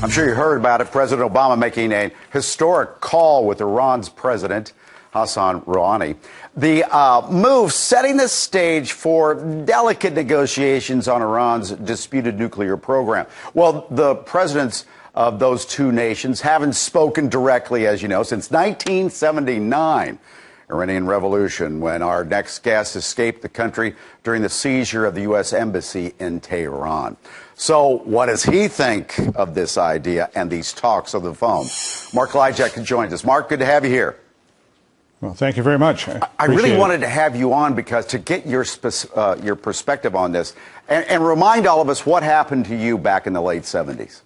I'm sure you heard about it. President Obama making a historic call with Iran's president, Hassan Rouhani. The move setting the stage for delicate negotiations on Iran's disputed nuclear program. Well, the presidents of those two nations haven't spoken directly, as you know, since 1979. Iranian Revolution, when our next guest escaped the country during the seizure of the U.S. Embassy in Tehran. So what does he think of this idea and these talks on the phone? Mark Lyjak joins us. Mark, good to have you here. Well, thank you very much. I really wanted to have you on because to get your perspective on this and remind all of us what happened to you back in the late 70s.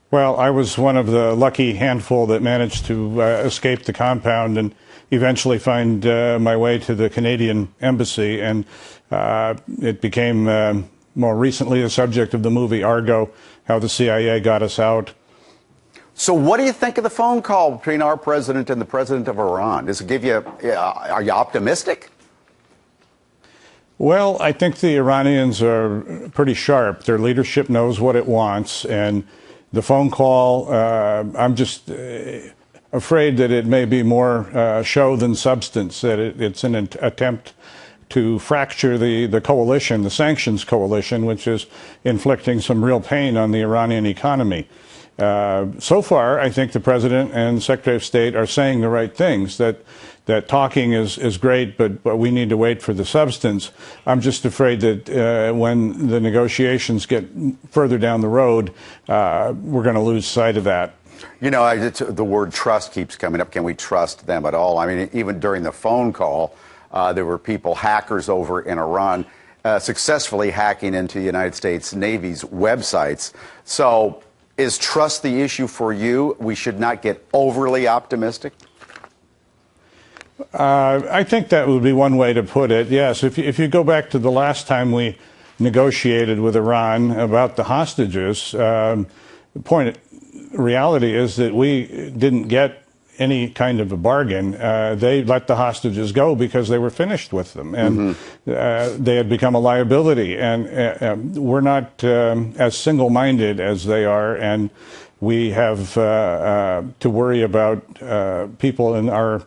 Well, I was one of the lucky handful that managed to escape the compound and eventually find my way to the Canadian embassy. And it became more recently the subject of the movie Argo, how the CIA got us out. So what do you think of the phone call between our president and the president of Iran? Does it give you, are you optimistic? Well, I think the Iranians are pretty sharp. Their leadership knows what it wants. And the phone call, I'm just afraid that it may be more show than substance, that it's an attempt to fracture the coalition, the sanctions coalition, which is inflicting some real pain on the Iranian economy. So far, I think the President and Secretary of State are saying the right things, that talking is great, but we need to wait for the substance. I'm just afraid that when the negotiations get further down the road, we're going to lose sight of that. You know, the word trust keeps coming up. Can we trust them at all? I mean, even during the phone call, there were hackers over in Iran, successfully hacking into the United States Navy's websites. So is trust the issue for you? We should not get overly optimistic? I think that would be one way to put it. Yes, if you go back to the last time we negotiated with Iran about the hostages, the reality is that we didn't get any kind of a bargain. They let the hostages go because they were finished with them, and they had become a liability. And we're not as single-minded as they are, and we have to worry about people in our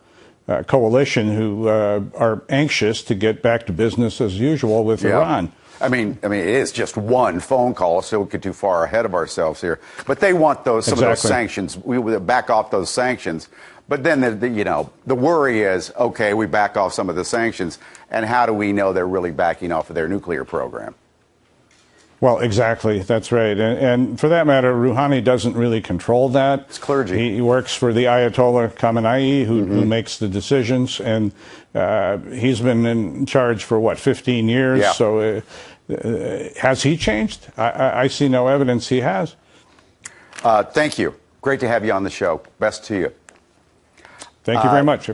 coalition who are anxious to get back to business as usual with Iran. I mean, it is just one phone call, so we get too far ahead of ourselves here. But they want some of those sanctions. We would back off those sanctions. But then, the worry is, okay, we back off some of the sanctions, and how do we know they're really backing off of their nuclear program? Well, exactly. That's right. And for that matter, Rouhani doesn't really control that. It's clergy. He works for the Ayatollah Khamenei, who makes the decisions. And he's been in charge for, 15 years? Yeah. So has he changed? I see no evidence he has. Thank you. Great to have you on the show. Best to you. Thank you very much.